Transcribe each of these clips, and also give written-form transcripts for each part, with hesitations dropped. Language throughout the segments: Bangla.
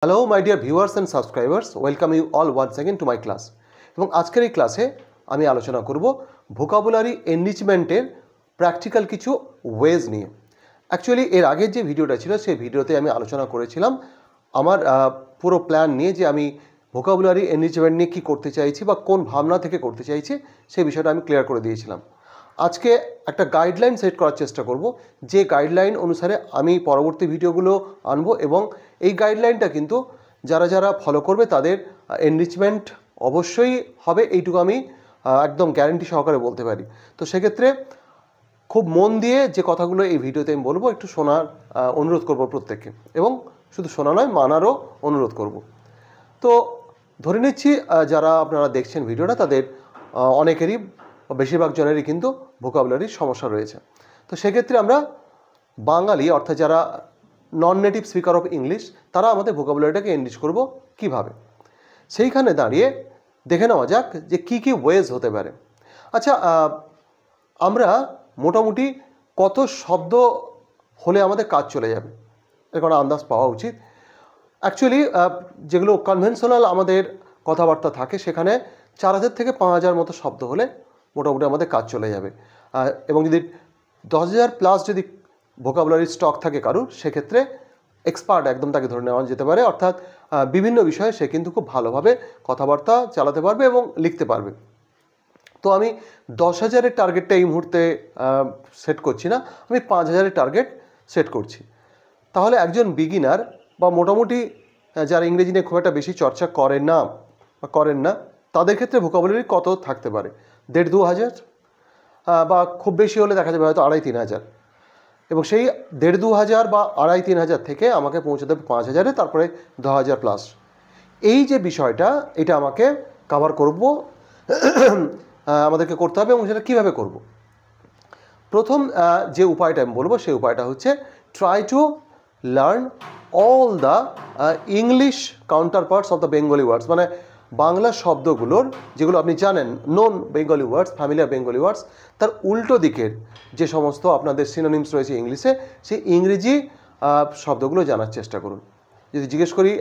Hello my dear viewers and subscribers, welcome you all once again to my class. এবং আজকের এই ক্লাসে আমি আলোচনা করব ভোকাবুলারি এনরিচমেন্টের প্র্যাকটিক্যাল কিছু ওয়েজ নিয়ে। অ্যাকচুয়ালি এর আগের যে ভিডিওটা ছিল সেই ভিডিওতে আমি আলোচনা করেছিলাম আমার পুরো প্ল্যান নিয়ে, যে আমি ভোকাবুলারি এনরিচমেন্ট নিয়ে কী করতে চাইছি বা কোন ভাবনা থেকে করতে চাইছি সেই বিষয়টা আমি ক্লিয়ার করে দিয়েছিলাম। আজকে একটা গাইডলাইন সেট করার চেষ্টা করব, যে গাইডলাইন অনুসারে আমি পরবর্তী ভিডিওগুলো আনবো, এবং এই গাইডলাইনটা কিন্তু যারা যারা ফলো করবে তাদের এনরিচমেন্ট অবশ্যই হবে, এইটুকু আমি একদম গ্যারান্টি সহকারে বলতে পারি। তো সেক্ষেত্রে খুব মন দিয়ে যে কথাগুলো এই ভিডিওতে আমি বলবো একটু শোনার অনুরোধ করব প্রত্যেককে, এবং শুধু শোনা নয় মানারও অনুরোধ করব। তো ধরে নিচ্ছি যারা আপনারা দেখছেন ভিডিওটা তাদের অনেকেরই বেশিরভাগ জনেরই কিন্তু ভোকাবুলারির সমস্যা রয়েছে। তো সেক্ষেত্রে আমরা বাঙালি অর্থাৎ যারা নন নেটিভ স্পিকার অফ ইংলিশ, তারা আমাদের ভোকাবুলারিটাকে এনরিচ করব কিভাবে, সেইখানে দাঁড়িয়ে দেখে নেওয়া যাক যে কী কী ওয়েজ হতে পারে। আচ্ছা, আমরা মোটামুটি কত শব্দ হলে আমাদের কাজ চলে যাবে এর কোনো আন্দাজ পাওয়া উচিত। অ্যাকচুয়ালি যেগুলো কনভেনশনাল আমাদের কথাবার্তা থাকে সেখানে 4000 থেকে 5000 মতো শব্দ হলে মোটামুটি আমাদের কাজ চলে যাবে। এবং যদি 10,000 প্লাস যদি ভোকাবুলারি স্টক থাকে কারুর, সেক্ষেত্রে এক্সপার্ট একদম তাকে ধরে নেওয়া যেতে পারে। অর্থাৎ বিভিন্ন বিষয়ে সে কিন্তু খুব ভালোভাবে কথাবার্তা চালাতে পারবে এবং লিখতে পারবে। তো আমি 10,000-এর টার্গেটটা এই মুহূর্তে সেট করছি না, আমি 5,000-এর টার্গেট সেট করছি। তাহলে একজন বিগিনার বা মোটামুটি যারা ইংরেজি নিয়ে খুব একটা বেশি চর্চা করেন না তাদের ক্ষেত্রে ভোকাবুলারি কত থাকতে পারে? 1,500-2,000 বা খুব বেশি হলে দেখা যাবে হয়তো 2,500-3,000। এবং সেই 1,500-2,000 বা 2,500-3,000 থেকে আমাকে পৌঁছাতে হবে 5,000-এ, তারপরে 10,000 প্লাস। এই যে বিষয়টা, এটা আমাকে কভার করব, আমাদেরকে করতে হবে। এবং সেটা কীভাবে করব? প্রথম যে উপায়টা আমি বলবো সেই উপায়টা হচ্ছে try to learn all the English counterparts of the Bengali words, মানে বাংলা শব্দগুলোর যেগুলো আপনি জানেন non Bengali words, familiar Bengali words, তার উল্টো দিকের যে সমস্ত আপনাদের সিনোনিমস রয়েছে ইংলিশে, সেই ইংরেজি শব্দগুলো জানার চেষ্টা করুন। যদি জিজ্ঞেস করি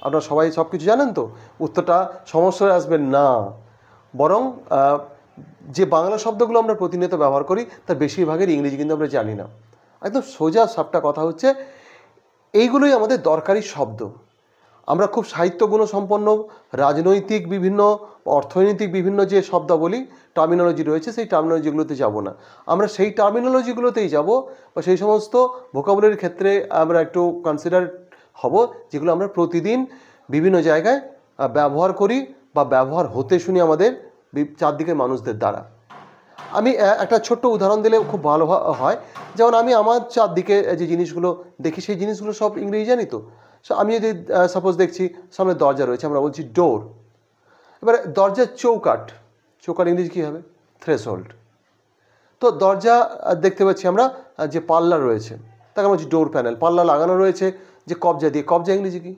আপনারা সবাই সব কিছু জানেন, তো উত্তরটা সমস্যায় আসবেন না, বরং যে বাংলা শব্দগুলো আমরা প্রতিনিয়ত ব্যবহার করি তার বেশিরভাগের ইংরেজি কিন্তু আমরা জানি না। একদম সোজা সাপটা কথা হচ্ছে এইগুলোই আমাদের দরকারি শব্দ। আমরা খুব সাহিত্যগুণ সম্পন্ন রাজনৈতিক বিভিন্ন অর্থনৈতিক বিভিন্ন যে শব্দাবলী টার্মিনোলজি রয়েছে সেই টার্মিনোলজিগুলোতে যাব না, আমরা সেই টার্মিনোলজিগুলোতেই যাব, বা সেই সমস্ত ভোকাবুলারির ক্ষেত্রে আমরা একটু কনসিডার হব যেগুলো আমরা প্রতিদিন বিভিন্ন জায়গায় ব্যবহার করি বা ব্যবহার হতে শুনি আমাদের চারদিকের মানুষদের দ্বারা। আমি একটা ছোট্ট উদাহরণ দিলে খুব ভালো হয়। যেমন আমি আমার চারদিকে যে জিনিসগুলো দেখি সেই জিনিসগুলো সব ইংরেজি জানি। তো আমি যদি সাপোজ দেখছি সামনে দরজা রয়েছে, আমরা বলছি ডোর। এবারে দরজার চৌকাঠ ইংরেজি কী হবে? থ্রেশহোল্ড। তো দরজা দেখতে পাচ্ছি আমরা যে পাল্লা রয়েছে তাকে বলছি ডোর প্যানেল। পাল্লা লাগানো রয়েছে যে কবজা দিয়ে, কবজা ইংরেজি কি?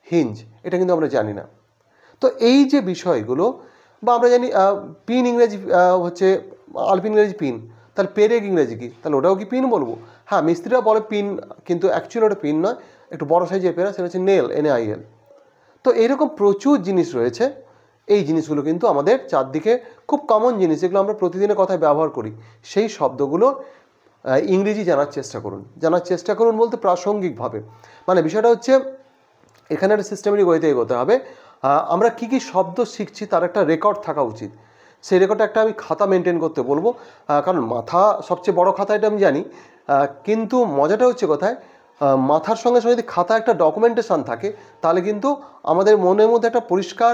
হিঞ্জ। এটা কিন্তু আমরা জানি না। তো এই যে বিষয়গুলো, বা আমরা জানি পিন ইংরেজি হচ্ছে আলপিন ইংরেজি পিন, তাহলে পেরেক ইংরেজি কি? তাহলে ওটাও কি পিন বলবো? হ্যাঁ, মিস্ত্রিরা বলে পিন, কিন্তু অ্যাকচুয়ালি ওটা পিন নয়, একটু বড় সাইজের পেরা, সেটা হচ্ছে নেল, NAIL। তো এইরকম প্রচুর জিনিস রয়েছে। এই জিনিসগুলো কিন্তু আমাদের চারদিকে খুব কমন জিনিস, যেগুলো আমরা প্রতিদিনের কথায় ব্যবহার করি। সেই শব্দগুলো ইংরেজি জানার চেষ্টা করুন বলতে প্রাসঙ্গিকভাবে। মানে বিষয়টা হচ্ছে এখানে একটা সিস্টেমেটিক ওয়েতে এগোতে হবে। আমরা কী কী শব্দ শিখছি তার একটা রেকর্ড থাকা উচিত। সেই রেকর্ডটা একটা আমি খাতা মেনটেন করতে বলবো, কারণ মাথা সবচেয়ে বড় খাতা, এটা আমি জানি, কিন্তু মজাটা হচ্ছে কোথায়, মাথার সঙ্গে সঙ্গে যদি খাতা একটা ডকুমেন্টেশন থাকে তাহলে কিন্তু আমাদের মনের মধ্যে একটা পরিষ্কার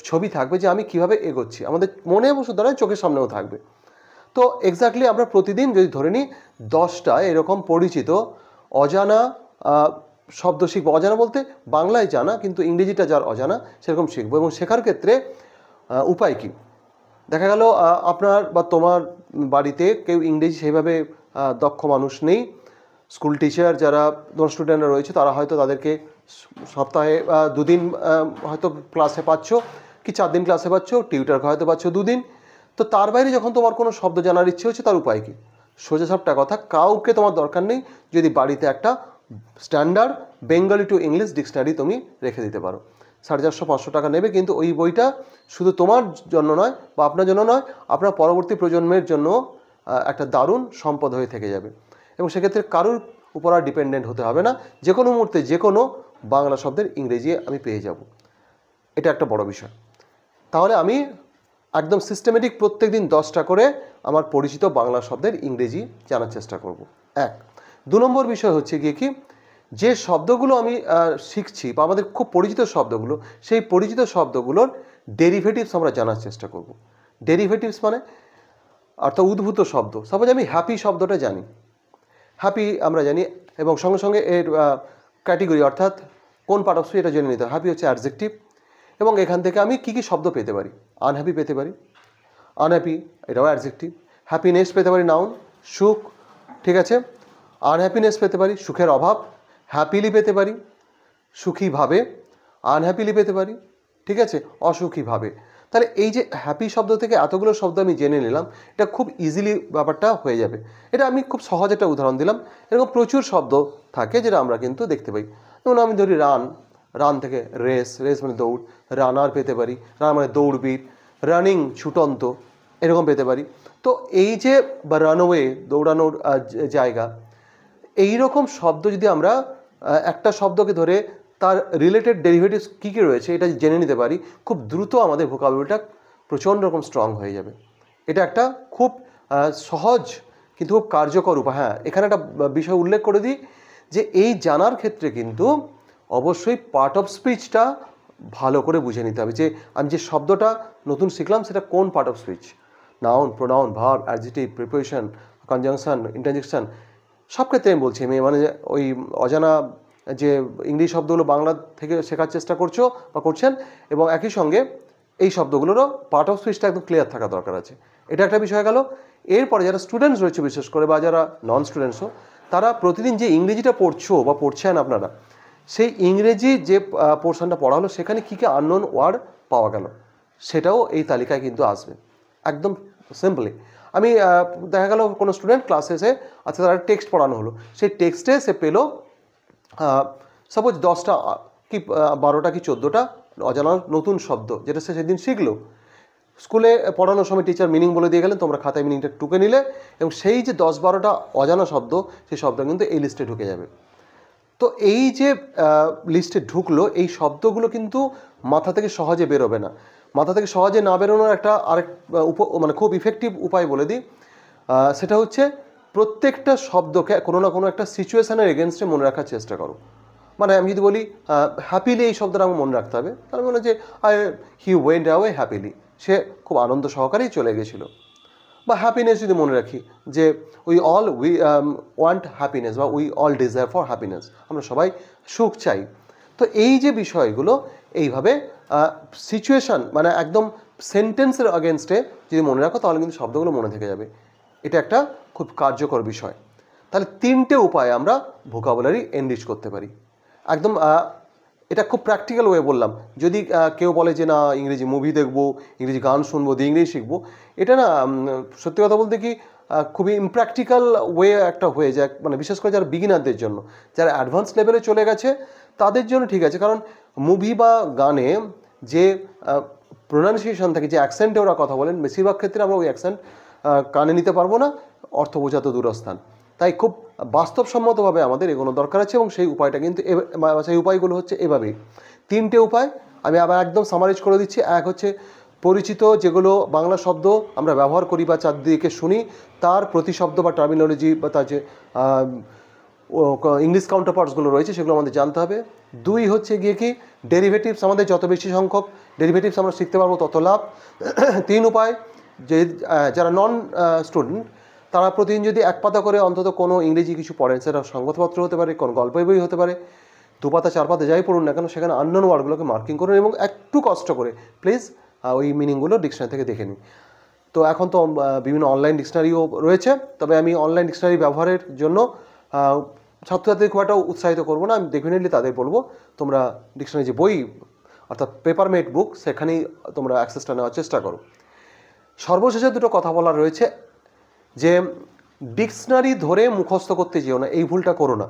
ছবি থাকবে যে আমি কিভাবে এগোচ্ছি, আমাদের মনে বসে দাঁড়ায়, চোখের সামনেও থাকবে। তো এক্স্যাক্টলি আমরা প্রতিদিন যদি ধরে নিই 10টা এরকম পরিচিত অজানা শব্দ শিখবো। অজানা বলতে বাংলায় জানা কিন্তু ইংরেজিটা যার অজানা সেরকম শিখবো। এবং শেখার ক্ষেত্রে উপায় কী? দেখা গেল আপনার বা তোমার বাড়িতে কেউ ইংরেজি সেইভাবে দক্ষ মানুষ নেই। স্কুল টিচার যারা তোমার স্টুডেন্টরা রয়েছে তারা হয়তো তাদেরকে সপ্তাহে 2 দিন হয়তো ক্লাসে পাচ্ছ, কি 4 দিন ক্লাসে পাচ্ছ, টিউটারকে হয়তো পাচ্ছ 2 দিন। তো তার বাইরে যখন তোমার কোনো শব্দ জানার ইচ্ছে হচ্ছে, তার উপায় কী? সোজা সাপটা কথা, কাউকে তোমার দরকার নেই যদি বাড়িতে একটা standard Bengali to English dictionary তুমি রেখে দিতে পারো। 450-500 টাকা নেবে, কিন্তু ওই বইটা শুধু তোমার জন্য নয় বা আপনার জন্য নয়, আপনার পরবর্তী প্রজন্মের জন্য একটা দারুণ সম্পদ হয়ে থেকে যাবে। এবং সেক্ষেত্রে কারোর উপর আর ডিপেন্ডেন্ট হতে হবে না, যে কোনো মুহূর্তে যে কোনো বাংলা শব্দের ইংরেজি আমি পেয়ে যাব। এটা একটা বড় বিষয়। তাহলে আমি একদম সিস্টেমেটিক প্রত্যেক দিন 10টা করে আমার পরিচিত বাংলা শব্দের ইংরেজি জানার চেষ্টা করব। 1। 2 নম্বর বিষয় হচ্ছে গিয়ে কি, যে শব্দগুলো আমি শিখছি বা আমাদের খুব পরিচিত শব্দগুলো, সেই পরিচিত শব্দগুলোর ডেরিভেটিভস আমরা জানার চেষ্টা করব। ডেরিভেটিভস মানে অর্থাৎ উদ্ভূত শব্দ। সাপোজ আমি হ্যাপি শব্দটা জানি, হ্যাপি আমরা জানি, এবং সঙ্গে সঙ্গে এর ক্যাটেগরি অর্থাৎ কোন পার্ট অফ স্পিচ এটা জেনে নিতে হবে। হ্যাপি হচ্ছে অ্যাডজেক্টিভ, এবং এখান থেকে আমি কী কী শব্দ পেতে পারি। আনহ্যাপি পেতে পারি, আনহ্যাপি এটাও অ্যাডজেক্টিভ। হ্যাপিনেস পেতে পারি, নাউন, সুখ, ঠিক আছে। আনহ্যাপিনেস পেতে পারি, সুখের অভাব। হ্যাপিলি পেতে পারি, সুখীভাবে। আনহ্যাপিলি পেতে পারি, ঠিক আছে, অসুখীভাবে। তাহলে এই যে হ্যাপি শব্দ থেকে এতগুলো শব্দ আমি জেনে নিলাম, এটা খুব ইজিলি ব্যাপারটা হয়ে যাবে। এটা আমি খুব সহজ একটা উদাহরণ দিলাম। এরকম প্রচুর শব্দ থাকে যেটা আমরা কিন্তু দেখতে পাই। যেমন আমি ধরি রান, রান থেকে রেস, রেস মানে দৌড়, রানার পেতে পারি, রান মানে দৌড়বিদ, রানিং ছুটন্ত, এরকম পেতে পারি। তো এই যে বা রানওয়ে দৌড়ানোর জায়গা, এই রকম শব্দ যদি আমরা একটা শব্দকে ধরে তার রিলেটেড ডেরিভেটিভস কী কী রয়েছে এটা জেনে নিতে পারি, খুব দ্রুত আমাদের ভোকাবুলারিটা প্রচণ্ড রকম স্ট্রং হয়ে যাবে। এটা একটা খুব সহজ কিন্তু খুব কার্যকর উপায়। হ্যাঁ, এখানে একটা বিষয় উল্লেখ করে দিই যে এই জানার ক্ষেত্রে কিন্তু অবশ্যই পার্ট অফ স্পিচটা ভালো করে বুঝে নিতে হবে, যে আমি যে শব্দটা নতুন শিখলাম সেটা কোন part of speech. Noun, pronoun, verb, adjective, preposition, conjunction, interjection, সব ক্ষেত্রে আমি বলছি। আমি মানে ওই অজানা যে ইংলিশ শব্দগুলো বাংলা থেকে শেখার চেষ্টা করছো বা করছেন, এবং একই সঙ্গে এই শব্দগুলোরও পার্ট অফ স্পিচটা একদম ক্লিয়ার থাকা দরকার আছে। এটা একটা বিষয় গেল। এরপরে যারা স্টুডেন্টস রয়েছে বিশেষ করে, বা যারা নন স্টুডেন্টসও, তারা প্রতিদিন যে ইংরেজিটা পড়ছো বা পড়ছেন আপনারা, সেই ইংরেজি যে পোর্শনটা পড়া হলো সেখানে কী কী আননোন ওয়ার্ড পাওয়া গেল সেটাও এই তালিকায় কিন্তু আসবে। একদম সিম্পলি আমি দেখা গেল কোনো স্টুডেন্ট ক্লাসে এসে, আচ্ছা তারা টেক্সট পড়ানো হলো, সেই টেক্সটে সে পেলো সাপোজ 10টা কি 12টা কি 14টা অজানা নতুন শব্দ, যেটা সে সেদিন শিখলো। স্কুলে পড়ানোর সময় টিচার মিনিং বলে দিয়ে গেলেন, তোমরা খাতায় মিনিংটা টুকে নিলে, এবং সেই যে 10-12টা অজানা শব্দ, সেই শব্দ কিন্তু এই লিস্টে ঢুকে যাবে। তো এই যে লিস্টে ঢুকলো, এই শব্দগুলো কিন্তু মাথা থেকে সহজে বেরোবে না। মাথা থেকে সহজে না বেরোনোর একটা আরেক মানে খুব ইফেক্টিভ উপায় বলে দিই। সেটা হচ্ছে প্রত্যেকটা শব্দকে কোনো না কোনো একটা সিচুয়েশানের এগেনস্টে মনে রাখার চেষ্টা করো। মানে আমি যদি বলি হ্যাপিলি, এই শব্দটা আমার মনে রাখতে হবে, তার মানে যে হি ওয়েন্ট অ্যাওয়ে হ্যাপিলি, সে খুব আনন্দ সহকারেই চলে গেছিলো। বা হ্যাপিনেস যদি মনে রাখি, যে উই ওয়ান্ট হ্যাপিনেস, বা we all desire for happiness, আমরা সবাই সুখ চাই। তো এই যে বিষয়গুলো এইভাবে সিচুয়েশান মানে একদম সেন্টেন্সের আগেনস্টে যদি মনে রাখো, তাহলে কিন্তু শব্দগুলো মনে থেকে যাবে। এটা একটা খুব কার্যকর বিষয়। তাহলে 3টে উপায়ে আমরা ভোকাবুলারি এনরিচ করতে পারি। একদম এটা খুব প্র্যাকটিক্যাল ওয়ে বললাম। যদি কেউ বলে যে না ইংরেজি মুভি দেখবো, ইংরেজি গান শুনবো, দিয়ে ইংরেজি শিখবো, এটা না সত্যি কথা বলতে কি খুবই ইমপ্র্যাকটিক্যাল ওয়ে একটা হয়ে যায়। মানে বিশেষ করে যারা বিগিনারদের জন্য, যারা অ্যাডভান্স লেভেলে চলে গেছে তাদের জন্য ঠিক আছে, কারণ মুভি বা গানে যে প্রোনাউন্সিয়েশন থাকে, যে অ্যাকসেন্টে ওরা কথা বলেন, বেশিরভাগ ক্ষেত্রে আমরা ওই অ্যাকসেন্ট কানে নিতে পারবো না, অর্থ বোঝা তো দূরস্থান। তাই খুব বাস্তবসম্মতভাবে আমাদের এগোনো দরকার আছে, এবং সেই উপায়টা কিন্তু সেই উপায়গুলো হচ্ছে এভাবেই। 3টে উপায় আমি আবার একদম সামারাইজ করে দিচ্ছি। এক হচ্ছে পরিচিত যেগুলো বাংলা শব্দ আমরা ব্যবহার করি বা চারদিকে শুনি, তার প্রতিশব্দ বা টার্মিনোলজি বা তার যে ইংলিশ কাউন্টারপার্টসগুলো রয়েছে সেগুলো আমাদের জানতে হবে। 2 হচ্ছে গিয়ে কি ডেরিভেটিভস, আমাদের যত বেশি সংখ্যক ডেরিভেটিভস আমরা শিখতে পারবো তত লাভ। 3 উপায়, যে যারা নন স্টুডেন্ট তারা প্রতিদিন যদি 1 পাতা করে অন্তত কোনো ইংরেজি কিছু পড়েন, সেটা সংবাদপত্র হতে পারে, কোনো গল্পের বই হতে পারে, 2 পাতা 4 পাতা যাই পড়ুন না কেন, সেখানে আননোন ওয়ার্ডগুলোকে মার্কিং করুন, এবং একটু কষ্ট করে প্লিজ ওই মিনিংগুলো ডিকশনারি থেকে দেখে নিন। তো এখন তো বিভিন্ন অনলাইন ডিকশনারিও রয়েছে, তবে আমি অনলাইন ডিকশনারি ব্যবহারের জন্য ছাত্রছাত্রীদের খুব একটা উৎসাহিত করবো না। আমি ডেফিনেটলি তাদের বলবো তোমরা ডিকশনারি যে বই অর্থাৎ পেপারমেট বুক, সেখানেই তোমরা অ্যাক্সেসটা নেওয়ার চেষ্টা করো। সর্বশেষে 2টো কথা বলার রয়েছে, যে ডিকশনারি ধরে মুখস্থ করতে যেও না, এই ভুলটা করো না।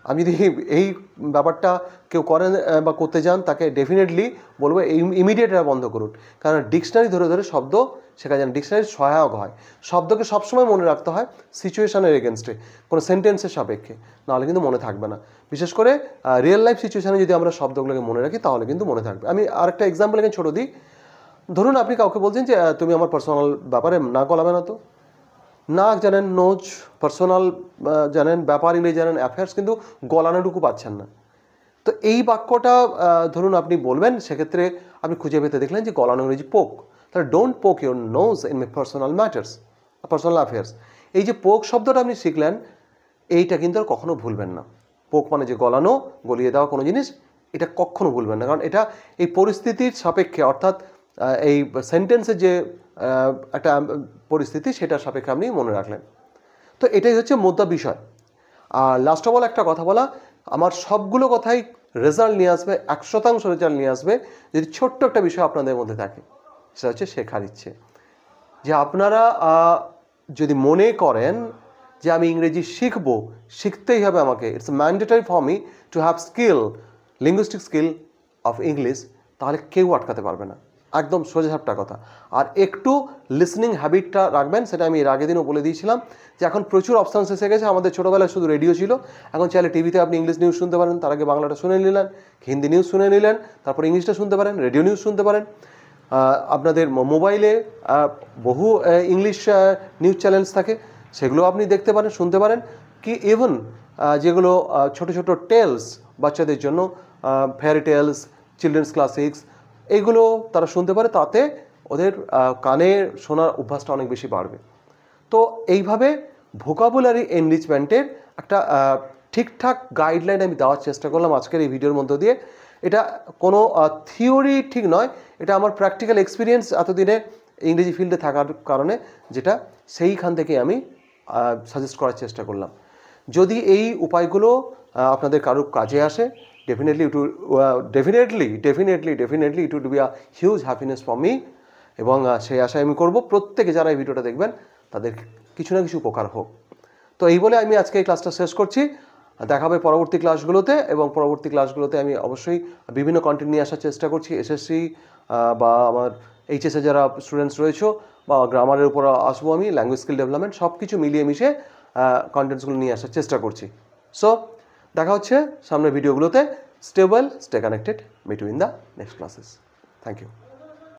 আমি যদি এই ব্যাপারটা কেউ করেন বা করতে যান, তাকে ডেফিনেটলি বলবো ইমিডিয়েট এটা বন্ধ করুন। কারণ ডিকশনারি ধরে ধরে শব্দ শেখা যায় না, ডিকশনারি সহায়ক হয়। শব্দকে সবসময় মনে রাখতে হয় সিচুয়েশনের এগেনস্টে, কোনো সেন্টেন্সের সাপেক্ষে, নাহলে কিন্তু মনে থাকবে না। বিশেষ করে রিয়েল লাইফ সিচুয়েশানে যদি আমরা শব্দগুলোকে মনে রাখি তাহলে কিন্তু মনে থাকবে। আমি আরেকটা এক্সাম্পল এখানে ছোটো দিই। ধরুন আপনি কাউকে বলছেন যে তুমি আমার পার্সোনাল ব্যাপারে না গলাবে না। তো না জানেন, নোজ পার্সোনাল জানেন, ব্যাপার ইংরেজি জানেন, অ্যাফেয়ার্স, কিন্তু গলানোটুকু পাচ্ছেন না। তো এই বাক্যটা ধরুন আপনি বলবেন, সেক্ষেত্রে আপনি খুঁজে পেতে দেখলেন যে গলানো ইংরেজি পোক। তাহলে don't poke your nose in my personal matters, personal affairs. এই যে পোক শব্দটা আপনি শিখলেন, এইটা কিন্তু আর কখনো ভুলবেন না। পোক মানে যে গলানো, গলিয়ে দেওয়া কোনো জিনিস, এটা কখনো ভুলবেন না। কারণ এটা এই পরিস্থিতির সাপেক্ষে, অর্থাৎ এই সেন্টেন্সের যে একটা পরিস্থিতি, সেটার সাপেক্ষে আপনি মনে রাখলেন। তো এটাই হচ্ছে মোদ্দা বিষয়। আর লাস্ট অফ অল একটা কথা বলা, আমার সবগুলো কথাই রেজাল্ট নিয়ে আসবে, 100% রেজাল্ট নিয়ে আসবে যদি ছোট্ট একটা বিষয় আপনাদের মধ্যে থাকে, সেটা হচ্ছে শেখার ইচ্ছে। যে আপনারা যদি মনে করেন যে আমি ইংরেজি শিখবো, শিখতেই হবে আমাকে, it's mandatory for me to have skill, linguistic skill of English, তাহলে কেউ আটকাতে পারবে না। একদম সোজাসাপটা কথা। আর একটু লিসনিং হ্যাবিটটা রাখবেন, সেটা আমি এর আগের দিনও বলে দিয়েছিলাম যে এখন প্রচুর অপশানস এসে গেছে। আমাদের ছোটোবেলায় শুধু রেডিও ছিল, এখন চাইলে টিভিতে আপনি ইংলিশ নিউজ শুনতে পারেন, তার আগে বাংলাটা শুনে নিলেন, হিন্দি নিউজ শুনে নিলেন, তারপর ইংলিশটা শুনতে পারেন, রেডিও নিউজ শুনতে পারেন। আপনাদের মোবাইলে বহু ইংলিশ নিউজ চ্যানেলস থাকে, সেগুলো আপনি দেখতে পারেন, শুনতে পারেন। কি ইভেন যেগুলো ছোটো ছোটো টেলস বাচ্চাদের জন্য, ফেয়ারি টেলস, চিলড্রেন্স ক্লাসিক্স, এইগুলো তারা শুনতে পারে, তাতে ওদের কানে শোনার অভ্যাসটা অনেক বেশি বাড়বে। তো এইভাবে ভোকাবুলারি এনরিচমেন্টের একটা ঠিকঠাক গাইডলাইন আমি দেওয়ার চেষ্টা করলাম আজকের এই ভিডিওর মধ্য দিয়ে। এটা কোনো থিওরি ঠিক নয়, এটা আমার প্র্যাকটিক্যাল এক্সপিরিয়েন্স এতদিনে ইংরেজি ফিল্ডে থাকার কারণে, যেটা সেইখান থেকে আমি সাজেস্ট করার চেষ্টা করলাম। যদি এই উপায়গুলো আপনাদের কারো কাজে আসে, definitely it would be a huge happiness for me. এবং সেই আশায় আমি করব প্রত্যেকে যারা এই ভিডিওটা দেখবেন তাদের কিছু না কিছু উপকার হোক। তো এই বলে আমি আজকে এই ক্লাসটা শেষ করছি। দেখা হবে পরবর্তী ক্লাসগুলোতে, এবং পরবর্তী ক্লাসগুলোতে আমি অবশ্যই বিভিন্ন কন্টেন্ট নিয়ে আসার চেষ্টা করছি। এসএসসি বা আমার এইচএসে যারা স্টুডেন্টস রয়েছে, বা গ্রামারের উপর আসবো আমি, ল্যাঙ্গুয়েজ স্কিল ডেভেলপমেন্ট, সব কিছু মিলিয়ে মিশে কন্টেন্টসগুলো নিয়ে আসার চেষ্টা করছি। সো দেখা হচ্ছে সামনের ভিডিওগুলোতে। Stay well, stay connected, meet you in the next classes. Thank you.